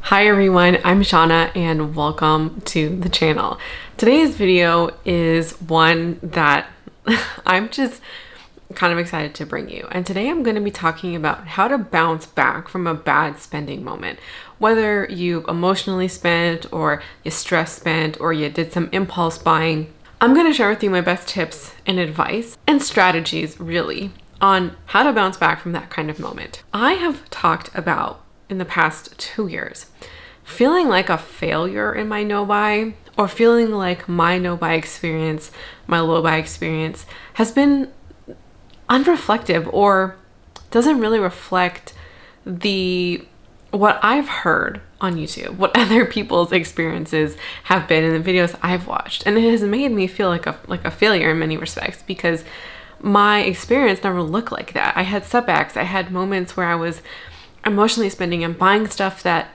Hi everyone, I'm Shauna and welcome to the channel. Today's video is one that I'm just kind of excited to bring you. And today I'm going to be talking about how to bounce back from a bad spending moment. Whether you emotionally spent or you stress spent or you did some impulse buying, I'm going to share with you my best tips and advice and strategies really on how to bounce back from that kind of moment. I have talked about in the past 2 years feeling like a failure in my no-buy, or feeling like my no-buy experience, my low-buy experience has been unreflective or doesn't really reflect what I've heard on YouTube, what other people's experiences have been in the videos I've watched. And it has made me feel like a failure in many respects because my experience never looked like that. I had setbacks. I had moments where I was emotionally spending and buying stuff that,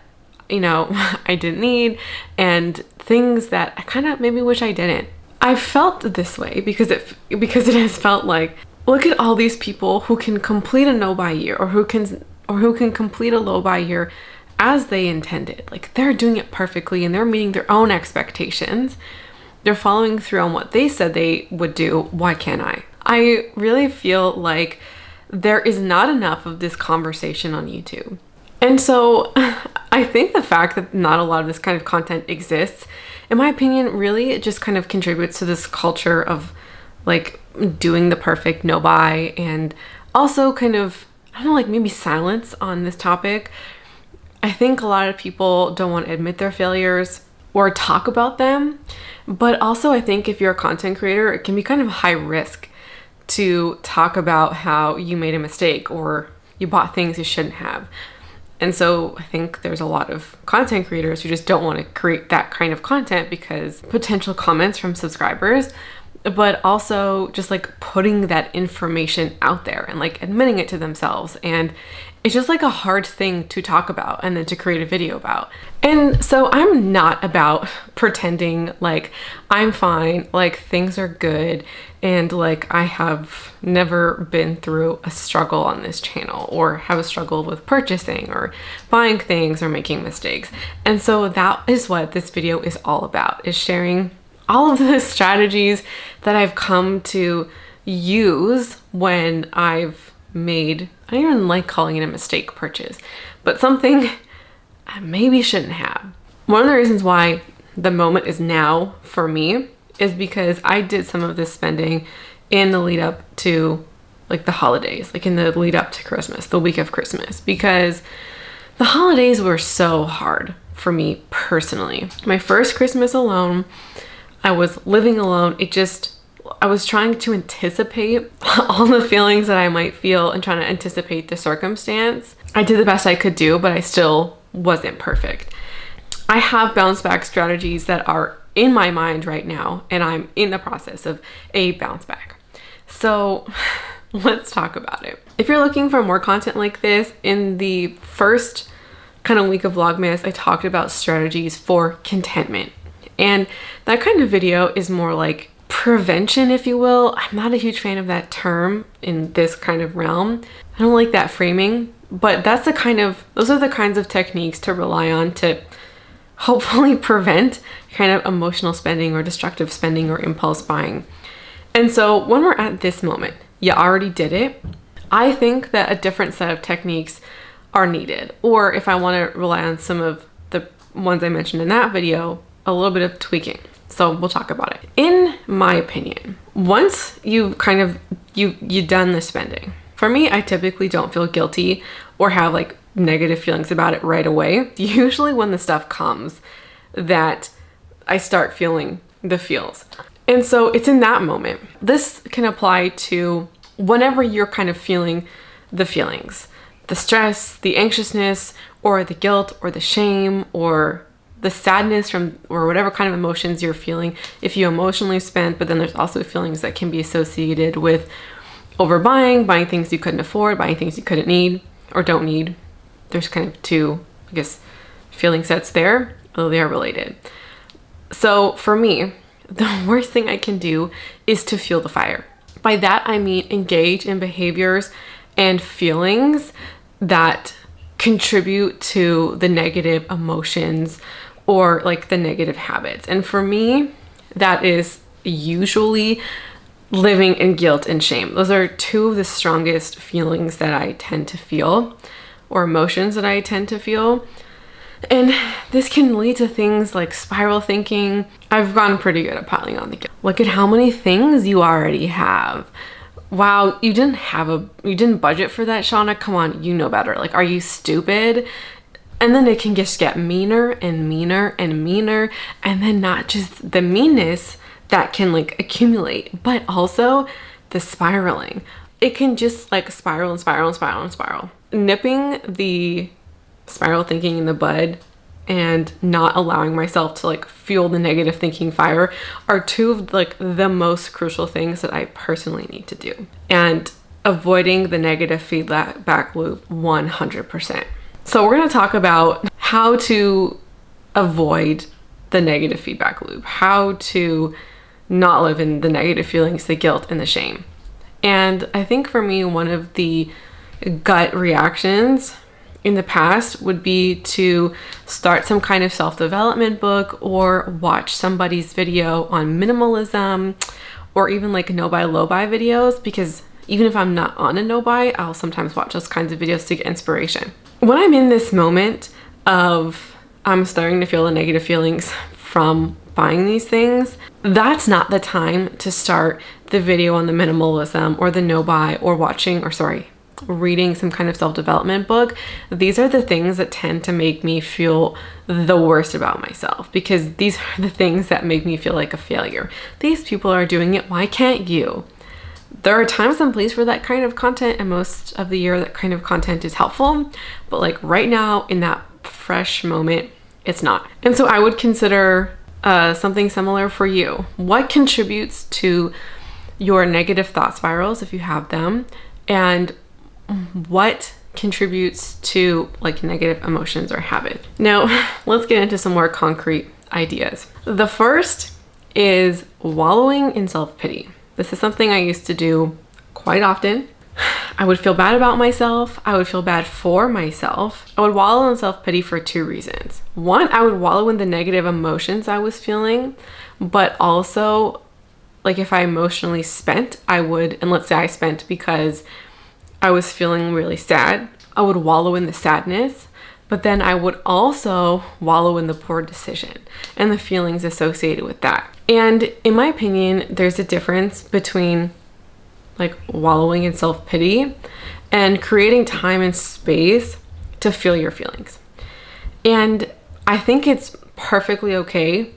I didn't need, and things that I kind of maybe wish I didn't. I felt this way because it has felt like, look at all these people who can complete a no-buy year or who can complete a low-buy year as they intended. Like, they're doing it perfectly and they're meeting their own expectations. They're following through on what they said they would do. Why can't I? I really feel like there is not enough of this conversation on YouTube. And so I think the fact that not a lot of this kind of content exists, in my opinion, really it just kind of contributes to this culture of like doing the perfect no buy, and also kind of, I don't know, like maybe silence on this topic. I think a lot of people don't want to admit their failures or talk about them, but also I think if you're a content creator, it can be kind of high risk to talk about how you made a mistake or you bought things you shouldn't have. And so I think there's a lot of content creators who just don't want to create that kind of content because potential comments from subscribers, but also just like putting that information out there and like admitting it to themselves. And it's just like a hard thing to talk about and then to create a video about. And so I'm not about pretending like I'm fine, like things are good, and like I have never been through a struggle on this channel or have a struggle with purchasing or buying things or making mistakes. And so that is what this video is all about, is sharing all of the strategies that I've come to use when I've made, I don't even like calling it a mistake purchase, but something I maybe shouldn't have. One of the reasons why the moment is now for me is because I did some of this spending in the lead up to like the holidays, like in the lead up to Christmas, the week of Christmas, because the holidays were so hard for me personally. My first Christmas alone, I was living alone. I was trying to anticipate all the feelings that I might feel and trying to anticipate the circumstance. I did the best I could do, but I still wasn't perfect. I have bounce back strategies that are in my mind right now, and I'm in the process of a bounce back. So let's talk about it. If you're looking for more content like this, in the first kind of week of Vlogmas, I talked about strategies for contentment. And that kind of video is more like prevention, if you will. I'm not a huge fan of that term in this kind of realm. I don't like that framing, but those are the kinds of techniques to rely on to hopefully prevent kind of emotional spending or destructive spending or impulse buying. And so when we're at this moment, you already did it. I think that a different set of techniques are needed. Or if I want to rely on some of the ones I mentioned in that video, a little bit of tweaking. So we'll talk about it. In my opinion, once you've done the spending, for me, I typically don't feel guilty or have like negative feelings about it right away. Usually when the stuff comes that I start feeling the feels. And so it's in that moment. This can apply to whenever you're kind of feeling the feelings, the stress, the anxiousness, or the guilt, or the shame, or the sadness from, or whatever kind of emotions you're feeling. If you emotionally spent, but then there's also feelings that can be associated with overbuying, buying things you couldn't afford, buying things you couldn't need or don't need. There's kind of two, I guess, feeling sets there, although they are related. So for me, the worst thing I can do is to fuel the fire. By that, I mean engage in behaviors and feelings that contribute to the negative emotions or like the negative habits. And for me, that is usually living in guilt and shame. Those are two of the strongest feelings that I tend to feel, or emotions that I tend to feel. And this can lead to things like spiral thinking. I've gotten pretty good at piling on the guilt. Look at how many things you already have. Wow, you didn't budget for that, Shauna. Come on, you know better. Like, are you stupid? And then it can just get meaner and meaner and meaner. And then not just the meanness that can like accumulate, but also the spiraling. It can just like spiral and spiral and spiral and spiral. Nipping the spiral thinking in the bud and not allowing myself to like fuel the negative thinking fire are two of like the most crucial things that I personally need to do. And avoiding the negative feedback loop 100%. So we're going to talk about how to avoid the negative feedback loop, how to not live in the negative feelings, the guilt and the shame. And I think for me, one of the gut reactions in the past would be to start some kind of self-development book or watch somebody's video on minimalism or even like no buy, low buy videos, because even if I'm not on a no buy, I'll sometimes watch those kinds of videos to get inspiration. When I'm in this moment of I'm starting to feel the negative feelings from buying these things, that's not the time to start the video on the minimalism or the no buy or reading some kind of self-development book. These are the things that tend to make me feel the worst about myself, because these are the things that make me feel like a failure. These people are doing it, why can't you? There are times and places for that kind of content, and most of the year that kind of content is helpful, but like right now in that fresh moment, it's not. And so I would consider something similar for you. What contributes to your negative thought spirals, if you have them, and what contributes to like negative emotions or habits? Now, let's get into some more concrete ideas. The first is wallowing in self-pity. This is something I used to do quite often. I would feel bad about myself. I would feel bad for myself. I would wallow in self-pity for two reasons. One, I would wallow in the negative emotions I was feeling, but also like if I emotionally spent, I would, and let's say I spent because I was feeling really sad, I would wallow in the sadness, but then I would also wallow in the poor decision and the feelings associated with that. And in my opinion, there's a difference between like wallowing in self-pity and creating time and space to feel your feelings. And I think it's perfectly okay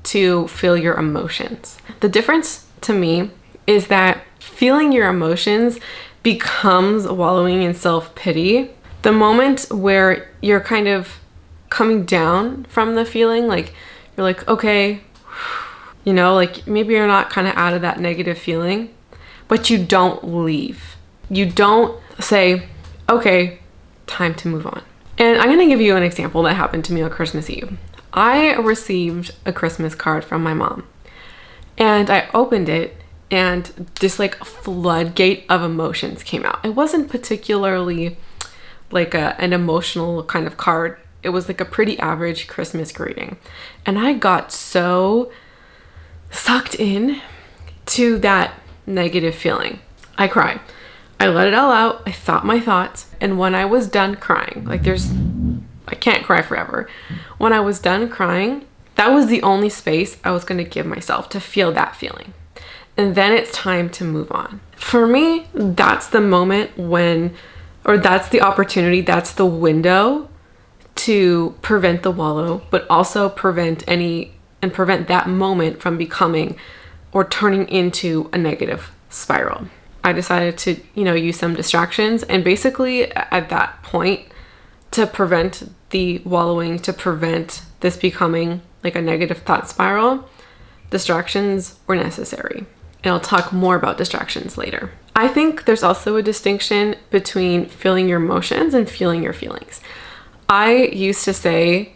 to feel your emotions. The difference to me is that feeling your emotions becomes wallowing in self-pity the moment where you're kind of coming down from the feeling, like you're like, okay, you know, like maybe you're not kind of out of that negative feeling, but you don't leave. You don't say, okay, time to move on. And I'm gonna give you an example that happened to me on Christmas Eve. I received a Christmas card from my mom, and I opened it, and this like floodgate of emotions came out. It wasn't particularly like an emotional kind of card. It was like a pretty average Christmas greeting. And I got so sucked in to that negative feeling. I cried. I let it all out. I thought my thoughts. And when I was done crying, I can't cry forever. When I was done crying, that was the only space I was going to give myself to feel that feeling. And then it's time to move on. For me, that's the moment that's the opportunity, that's the window to prevent the wallow, but also prevent that moment from becoming or turning into a negative spiral. I decided to, use some distractions, and basically at that point, to prevent the wallowing, to prevent this becoming like a negative thought spiral, distractions were necessary. And I'll talk more about distractions later. I think there's also a distinction between feeling your emotions and feeling your feelings. I used to say,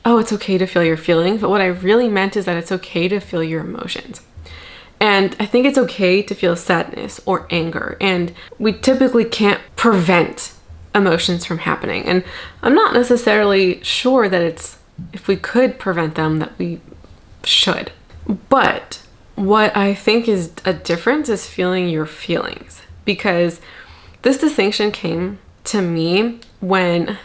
oh, it's okay to feel your feelings, but what I really meant is that it's okay to feel your emotions. And I think it's okay to feel sadness or anger. And we typically can't prevent emotions from happening. And I'm not necessarily sure that it's, if we could prevent them, that we should. But what I think is a difference is feeling your feelings, because this distinction came to me when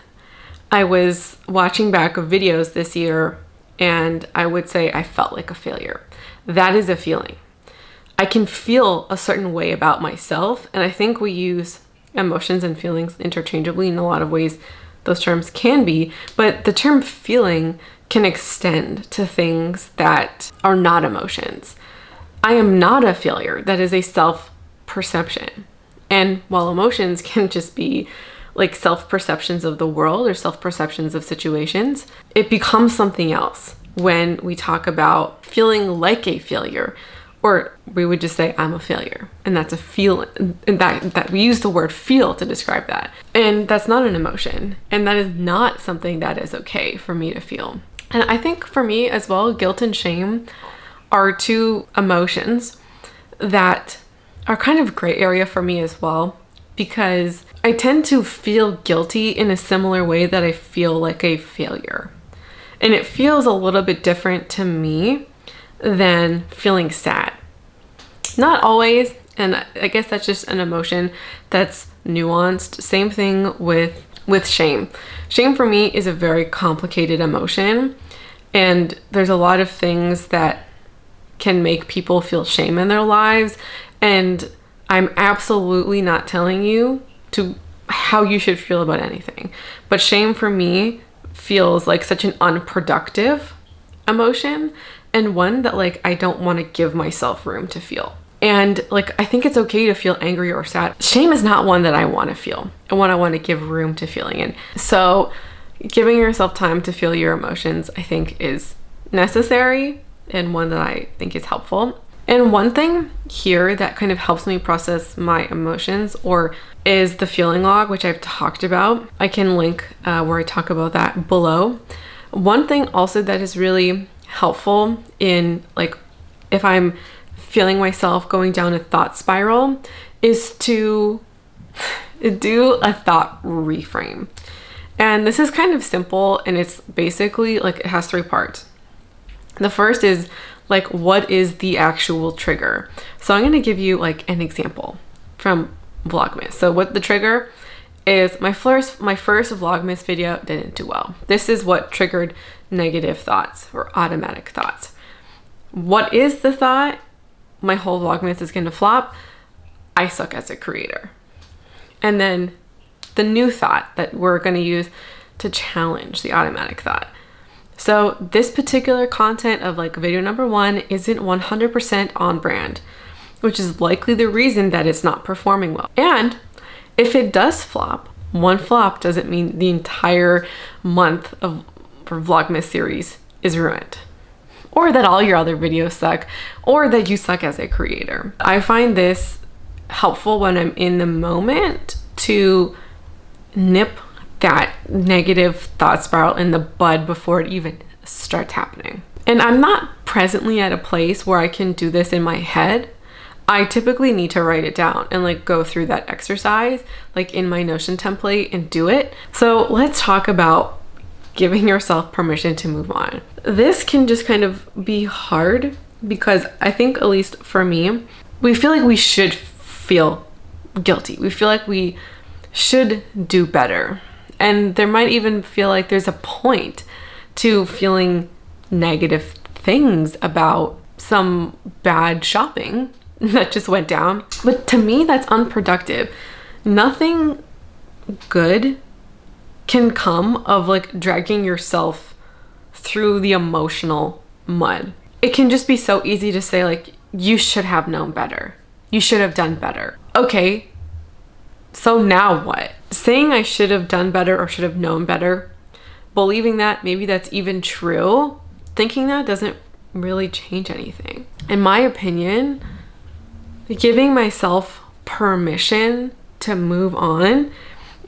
I was watching back videos this year, and I would say I felt like a failure. That is a feeling. I can feel a certain way about myself, and I think we use emotions and feelings interchangeably in a lot of ways. Those terms can be, but the term feeling can extend to things that are not emotions. I am not a failure. That is a self-perception. And while emotions can just be like self-perceptions of the world or self-perceptions of situations, it becomes something else when we talk about feeling like a failure, or we would just say I'm a failure, and that's a feeling, and that we use the word feel to describe that. And that's not an emotion, and that is not something that is okay for me to feel. And I think for me as well, guilt and shame are two emotions that are kind of gray area for me as well, because I tend to feel guilty in a similar way that I feel like a failure. And it feels a little bit different to me than feeling sad. Not always, and I guess that's just an emotion that's nuanced. Same thing with shame. Shame for me is a very complicated emotion, and there's a lot of things that can make people feel shame in their lives, and I'm absolutely not telling you to how you should feel about anything. But shame for me feels like such an unproductive emotion, and one that like I don't want to give myself room to feel. And like I think it's okay to feel angry or sad. Shame is not one that I want to feel and one I want to give room to feeling in. So giving yourself time to feel your emotions, I think, is necessary, and one that I think is helpful. And one thing here that kind of helps me process my emotions is the feeling log, which I've talked about. I can link where I talk about that below. One thing also that is really helpful in like if I'm feeling myself going down a thought spiral is to do a thought reframe. And this is kind of simple, and it's basically like it has three parts. The first is like, what is the actual trigger? So I'm going to give you like an example from Vlogmas. So what the trigger is, my first Vlogmas video didn't do well. This is what triggered negative thoughts or automatic thoughts. What is the thought? My whole Vlogmas is going to flop. I suck as a creator. And then the new thought that we're going to use to challenge the automatic thought. So this particular content of like video number 1 isn't 100% on brand, which is likely the reason that it's not performing well. And if it does flop, one flop doesn't mean the entire month of Vlogmas series is ruined, or that all your other videos suck, or that you suck as a creator. I find this helpful when I'm in the moment to nip that negative thought spiral in the bud before it even starts happening. And I'm not presently at a place where I can do this in my head. I typically need to write it down and like go through that exercise like in my Notion template and do it. So let's talk about giving yourself permission to move on. This can just kind of be hard because I think, at least for me, we feel like we should feel guilty. We feel like we should do better. And there might even feel like there's a point to feeling negative things about some bad shopping that just went down. But to me, that's unproductive. Nothing good can come of like dragging yourself through the emotional mud. It can just be so easy to say like, you should have known better. You should have done better. Okay, so now what? Saying I should have done better or should have known better, believing that maybe that's even true, thinking that doesn't really change anything. In my opinion, giving myself permission to move on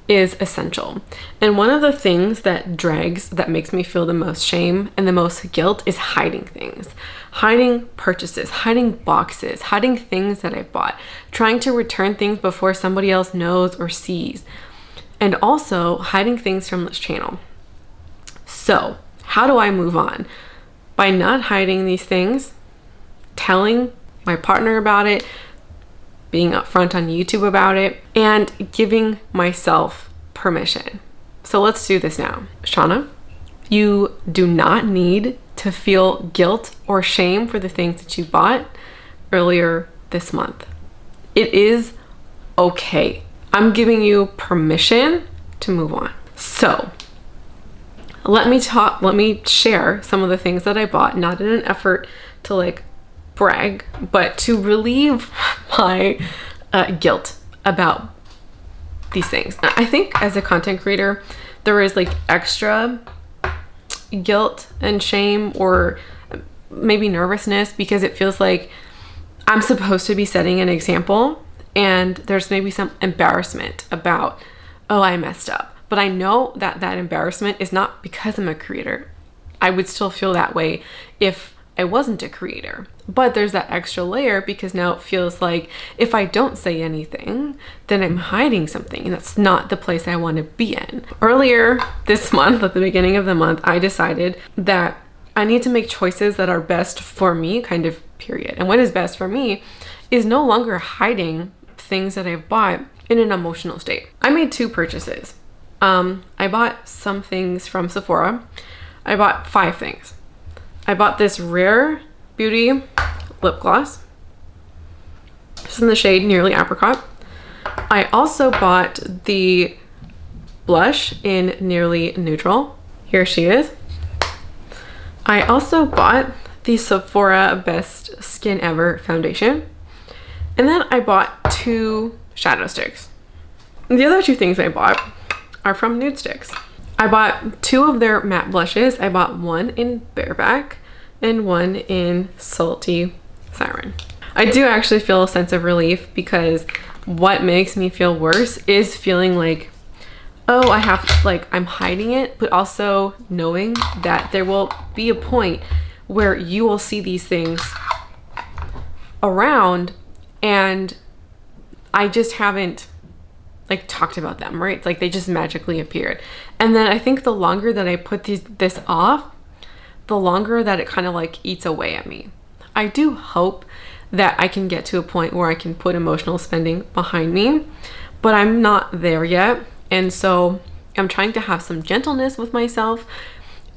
is essential. And one of the things that makes me feel the most shame and the most guilt is hiding things. Hiding purchases, hiding boxes, hiding things that I bought, trying to return things before somebody else knows or sees. and also hiding things from this channel. So how do I move on? By not hiding these things, telling my partner about it, being upfront on YouTube about it, and giving myself permission. So let's do this now. Shauna, you do not need to feel guilt or shame for the things that you bought earlier this month. It is okay. I'm giving you permission to move on. So let me share some of the things that I bought, not in an effort to like brag, but to relieve my guilt about these things. I think as a content creator, there is like extra guilt and shame, or maybe nervousness, because it feels like I'm supposed to be setting an example, and there's maybe some embarrassment about, oh, I messed up. But I know that that embarrassment is not because I'm a creator. I would still feel that way if I wasn't a creator. But there's that extra layer because now it feels like if I don't say anything, then I'm hiding something, and that's not the place I want to be in. Earlier this month, at the beginning of the month, I decided that I need to make choices that are best for me, kind of period. And what is best for me is no longer hiding things that I've bought in an emotional state. I made 2 purchases. I bought some things from Sephora. I bought 5 things. I bought this Rare Beauty lip gloss. It's in the shade Nearly Apricot. I also bought the blush in Nearly Neutral. Here she is. I also bought the Sephora Best Skin Ever foundation. And then I bought 2 shadow sticks. The other 2 things I bought are from Nude Sticks. I bought 2 of their matte blushes. I bought one in Bareback and one in Salty Siren. I do actually feel a sense of relief, because what makes me feel worse is feeling like, oh, I'm hiding it, but also knowing that there will be a point where you will see these things around and I just haven't like talked about them, right? It's like they just magically appeared. And then I think the longer that I put this off, the longer that it kind of like eats away at me. I do hope that I can get to a point where I can put emotional spending behind me, but I'm not there yet. And so I'm trying to have some gentleness with myself.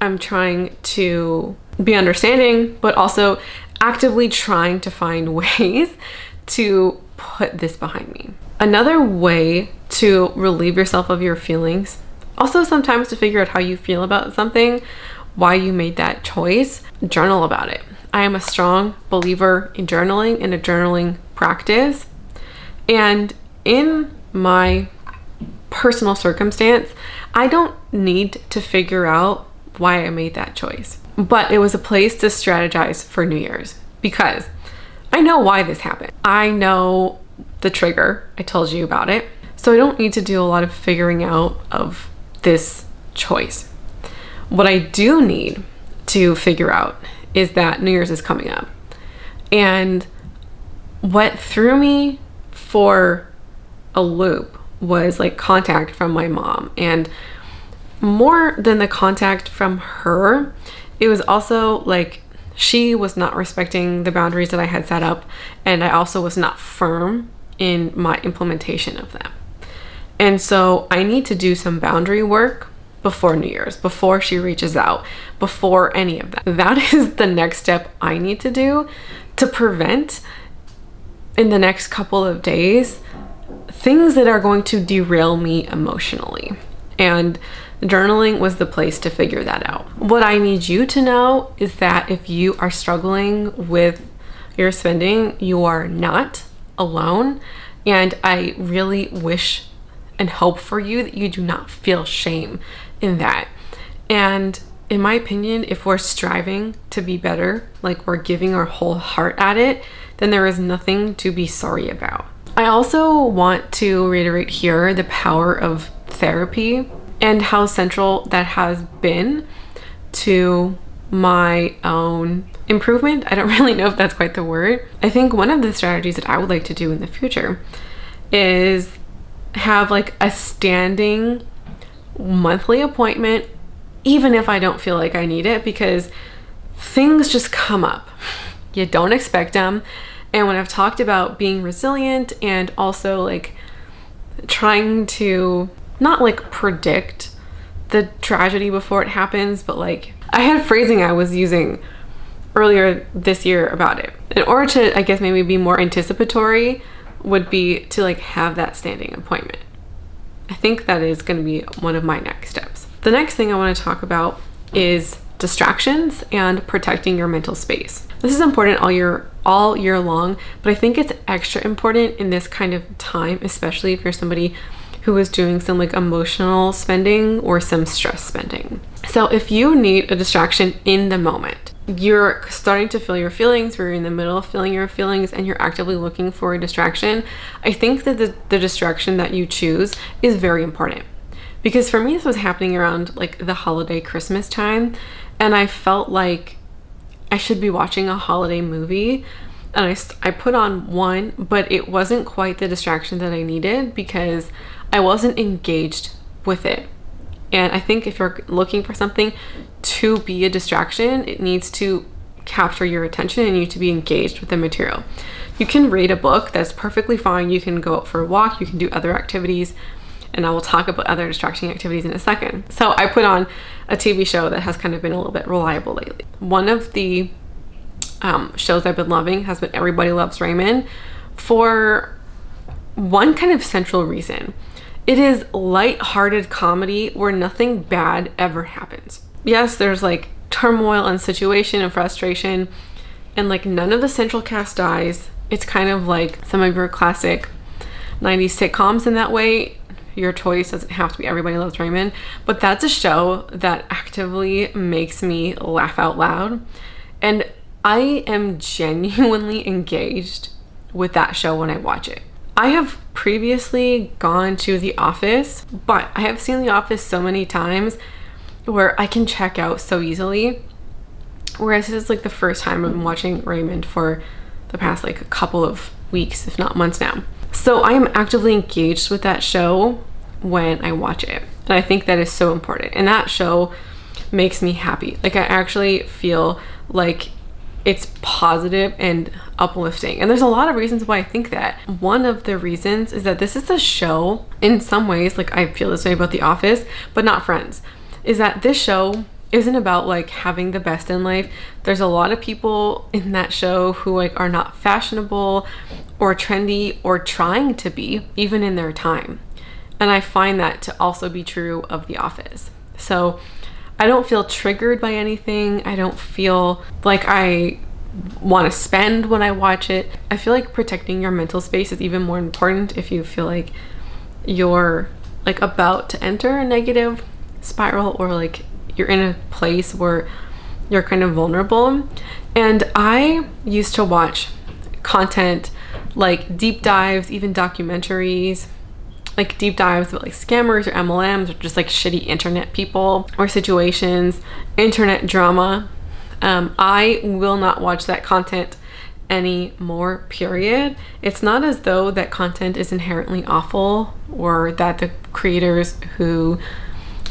I'm trying to be understanding, but also actively trying to find ways to put this behind me. Another way to relieve yourself of your feelings, also sometimes to figure out how you feel about something, why you made that choice, journal about it. I am a strong believer in journaling and a journaling practice. And in my personal circumstance, I don't need to figure out why I made that choice. But it was a place to strategize for New Year's, because I know why this happened. I know the trigger. I told you about it. So I don't need to do a lot of figuring out of this choice. What I do need to figure out is that New Year's is coming up. And what threw me for a loop was like contact from my mom. And more than the contact from her, it was also like she was not respecting the boundaries that I had set up, and I also was not firm in my implementation of them. And so I need to do some boundary work before New Year's, before she reaches out, before any of that. That is the next step I need to do to prevent, in the next couple of days, things that are going to derail me emotionally. And journaling was the place to figure that out. What I need you to know is that if you are struggling with your spending, you are not alone. And I really wish and hope for you that you do not feel shame in that. And in my opinion, if we're striving to be better, like we're giving our whole heart at it, then there is nothing to be sorry about. I also want to reiterate here the power of therapy and how central that has been to my own improvement. I don't really know if that's quite the word. I think one of the strategies that I would like to do in the future is have like a standing monthly appointment, even if I don't feel like I need it, because things just come up. You don't expect them. And when I've talked about being resilient and also like trying to not like predict the tragedy before it happens, but like I had phrasing I was using earlier this year about it. In order to, I guess, maybe be more anticipatory would be to like have that standing appointment. I think that is going to be one of my next steps. The next thing I want to talk about is distractions and protecting your mental space. This is important all year long, but I think it's extra important in this kind of time, especially if you're somebody who is doing some like emotional spending or some stress spending. So if you need a distraction in the moment, you're starting to feel your feelings, or you're in the middle of feeling your feelings and you're actively looking for a distraction, I think that the distraction that you choose is very important. Because for me, this was happening around like the holiday Christmas time, and I felt like I should be watching a holiday movie, and I put on one, but it wasn't quite the distraction that I needed because I wasn't engaged with it. And I think if you're looking for something to be a distraction, it needs to capture your attention and you need to be engaged with the material. You can read a book, that's perfectly fine. You can go out for a walk, you can do other activities, and I will talk about other distracting activities in a second. So I put on a TV show that has kind of been a little bit reliable lately. One of the shows I've been loving has been Everybody Loves Raymond, for one kind of central reason. It is light-hearted comedy where nothing bad ever happens. Yes, there's like turmoil and situation and frustration, and like none of the central cast dies. It's kind of like some of your classic 90s sitcoms in that way. Your choice doesn't have to be Everybody Loves Raymond, but that's a show that actively makes me laugh out loud. And I am genuinely engaged with that show when I watch it. I have previously gone to The Office, but I have seen The Office so many times where I can check out so easily. Whereas this is like the first time I've been watching Raymond for the past like a couple of weeks, if not months now. So I am actively engaged with that show when I watch it. And I think that is so important. And that show makes me happy. Like I actually feel like it's positive and uplifting. And there's a lot of reasons why I think that. One of the reasons is that this is a show, in some ways, like I feel this way about The Office, but not Friends, is that this show isn't about like having the best in life. There's a lot of people in that show who like are not fashionable or trendy or trying to be, even in their time. And I find that to also be true of The Office. So I don't feel triggered by anything. I don't feel like I want to spend when I watch it. I feel like protecting your mental space is even more important if you feel like you're like about to enter a negative spiral, or like you're in a place where you're kind of vulnerable. And I used to watch content like deep dives, even documentaries, like deep dives about like scammers or MLMs or just like shitty internet people or situations, internet drama. I will not watch that content anymore, period. It's not as though that content is inherently awful or that the creators who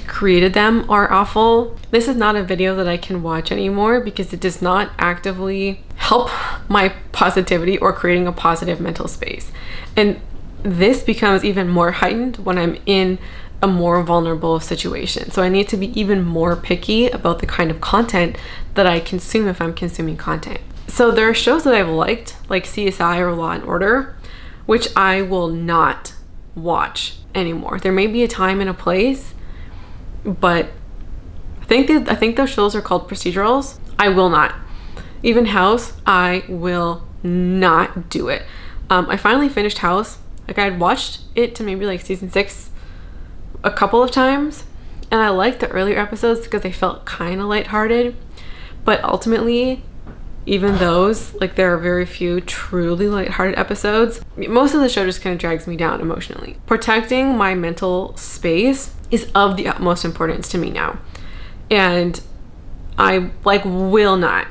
created them are awful. This is not a video that I can watch anymore because it does not actively help my positivity or creating a positive mental space. And this becomes even more heightened when I'm in a more vulnerable situation. So I need to be even more picky about the kind of content that I consume if I'm consuming content. So there are shows that I've liked, like CSI or Law and Order, which I will not watch anymore. There may be a time and a place, but I think those shows are called procedurals. I will not. Even House, I will not do it. I finally finished House. Like I had watched it to maybe like season 6 a couple of times, and I liked the earlier episodes because they felt kind of lighthearted. But ultimately, even those, like there are very few truly lighthearted episodes. Most of the show just kind of drags me down emotionally. Protecting my mental space is of the utmost importance to me now. And I like will not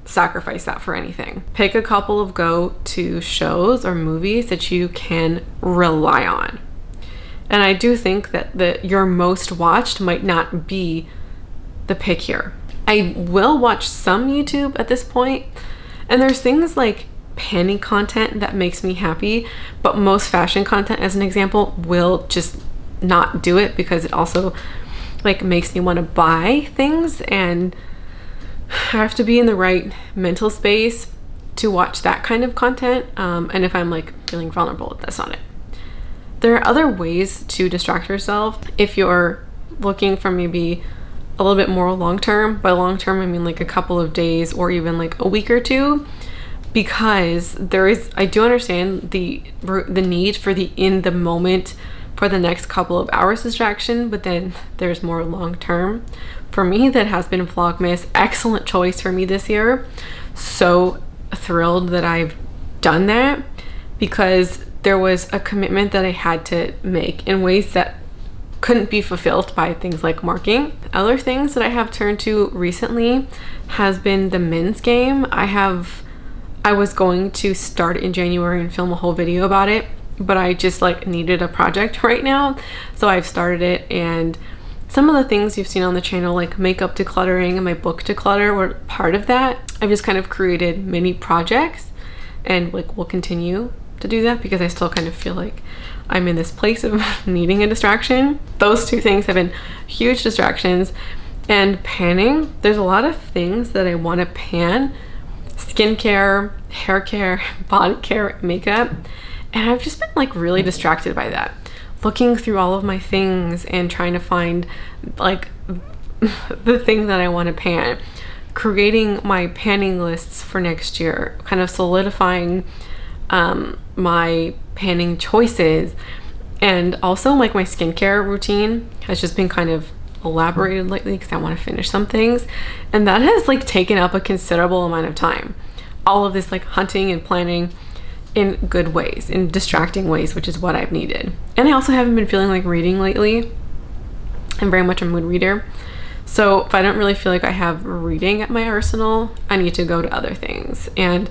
sacrifice that for anything. Pick a couple of go-to shows or movies that you can rely on. And I do think that your most watched might not be the pick here. I will watch some YouTube at this point, and there's things like panning content that makes me happy, but most fashion content, as an example, will just not do it because it also like makes me want to buy things, and I have to be in the right mental space to watch that kind of content. And if I'm like feeling vulnerable, that's not it. There are other ways to distract yourself if you're looking for maybe a little bit more long-term. By long-term, I mean like a couple of days or even like a week or two, because I do understand the need for the in the moment for the next couple of hours distraction, but then there's more long-term. For me, that has been Vlogmas. Excellent choice for me this year. So thrilled that I've done that, because there was a commitment that I had to make in ways that couldn't be fulfilled by things like marking. Other things that I have turned to recently has been the men's game. I was going to start in January and film a whole video about it, but I just like needed a project right now. So I've started it, and some of the things you've seen on the channel, like makeup decluttering and my book declutter, were part of that. I've just kind of created mini projects, and like we'll continue to do that because I still kind of feel like I'm in this place of needing a distraction. Those two things have been huge distractions. And panning, there's a lot of things that I want to pan: skincare, hair care, body care, makeup. And I've just been like really distracted by that, looking through all of my things and trying to find like the thing that I want to pan, creating my panning lists for next year, kind of solidifying my panning choices. And also like my skincare routine has just been kind of elaborated lately because I want to finish some things, and that has like taken up a considerable amount of time. All of this like hunting and planning in good ways, in distracting ways, which is what I've needed. And I also haven't been feeling like reading lately. I'm very much a mood reader, so if I don't really feel like I have reading at my arsenal, I need to go to other things. And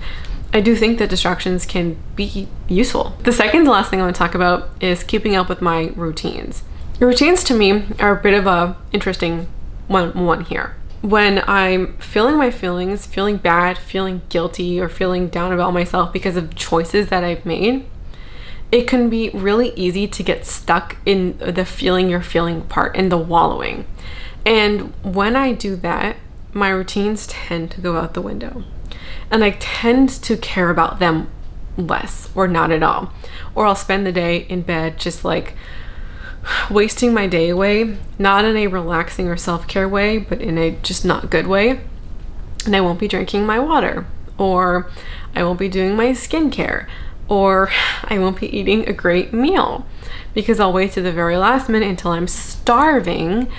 I do think that distractions can be useful. The second to last thing I want to talk about is keeping up with my routines. Routines to me are a bit of a interesting one here. When I'm feeling my feelings, feeling bad, feeling guilty, or feeling down about myself because of choices that I've made, it can be really easy to get stuck in the feeling you're feeling part, in the wallowing. And when I do that, my routines tend to go out the window. And I tend to care about them less, or not at all. Or I'll spend the day in bed just like wasting my day away, not in a relaxing or self-care way, but in a just not good way. And I won't be drinking my water, or I won't be doing my skincare, or I won't be eating a great meal, because I'll wait to the very last minute until I'm starving,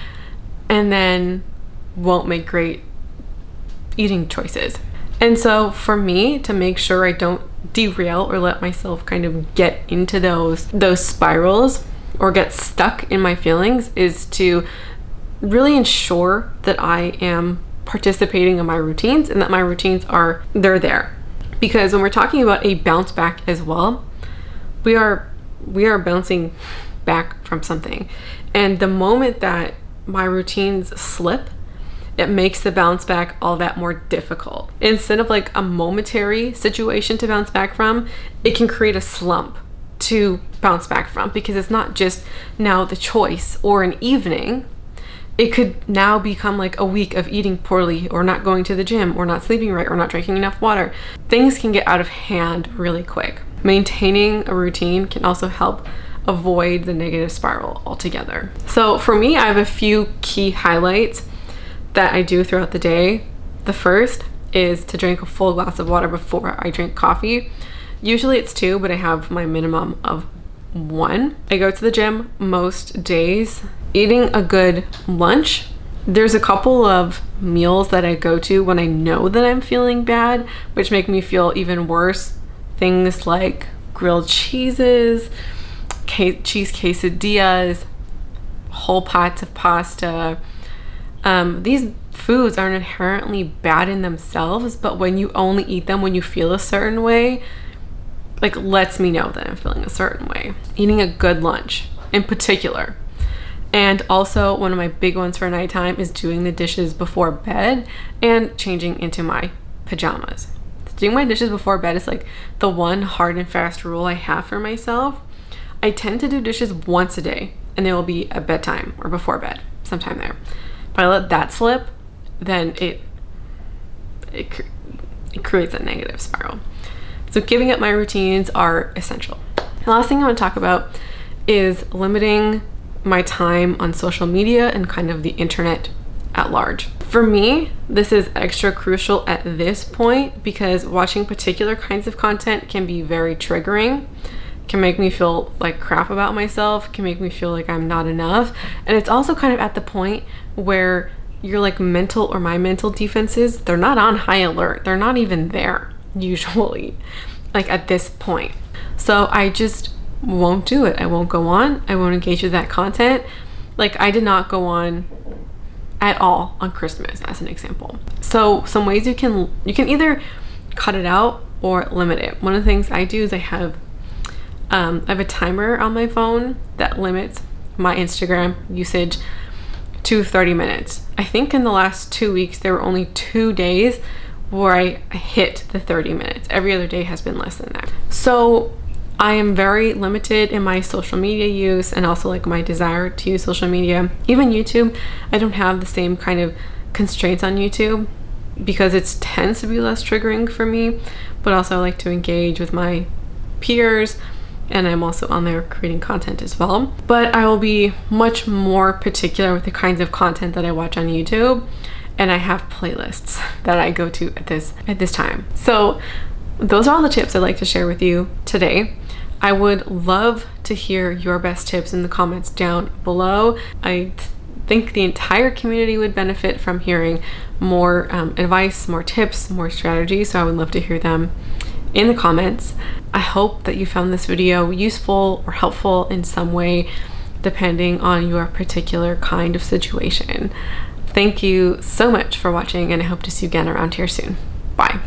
and then won't make great eating choices. And so for me, to make sure I don't derail or let myself kind of get into those spirals or get stuck in my feelings, is to really ensure that I am participating in my routines, and that my routines they're there. Because when we're talking about a bounce back as well, we are bouncing back from something. And the moment that my routines slip, it makes the bounce back all that more difficult. Instead of like a momentary situation to bounce back from, it can create a slump to bounce back from, because it's not just now the choice or an evening. It could now become like a week of eating poorly, or not going to the gym, or not sleeping right, or not drinking enough water. Things can get out of hand really quick. Maintaining a routine can also help avoid the negative spiral altogether. So for me, I have a few key highlights that I do throughout the day. The first is to drink a full glass of water before I drink coffee. Usually it's 2, but I have my minimum of 1. I go to the gym most days. Eating a good lunch. There's a couple of meals that I go to when I know that I'm feeling bad, which make me feel even worse. Things like grilled cheeses, cheese quesadillas, whole pots of pasta. These foods aren't inherently bad in themselves, but when you only eat them when you feel a certain way, like lets me know that I'm feeling a certain way. Eating a good lunch. in particular. And also one of my big ones for nighttime is doing the dishes before bed and changing into my pajamas. Doing my dishes before bed is like the one hard and fast rule I have for myself. I tend to do dishes once a day, and they will be at bedtime or before bed, sometime there. If I let that slip, then it creates a negative spiral. So giving up my routines are essential. The last thing I want to talk about is limiting my time on social media and kind of the internet at large. For me, this is extra crucial at this point because watching particular kinds of content can be very triggering, can make me feel like crap about myself, can make me feel like I'm not enough. And it's also kind of at the point where your like mental or my mental defenses, they're not on high alert. They're not even there usually, like at this point. So I just won't do it. I won't go on. I won't engage with that content. Like I did not go on at all on Christmas as an example. So some ways you can either cut it out or limit it. One of the things I do is I have a timer on my phone that limits my Instagram usage to 30 minutes. I think in the last 2 weeks there were only 2 days where I hit the 30 minutes. Every other day has been less than that. So I am very limited in my social media use and also like my desire to use social media. Even YouTube, I don't have the same kind of constraints on YouTube because it tends to be less triggering for me, but also I like to engage with my peers, and I'm also on there creating content as well. But I will be much more particular with the kinds of content that I watch on YouTube, and I have playlists that I go to at this time. So those are all the tips I'd like to share with you today. I would love to hear your best tips in the comments down below. I think the entire community would benefit from hearing more advice, more tips, more strategies. So I would love to hear them in the comments. I hope that you found this video useful or helpful in some way, depending on your particular kind of situation. Thank you so much for watching, and I hope to see you again around here soon. Bye.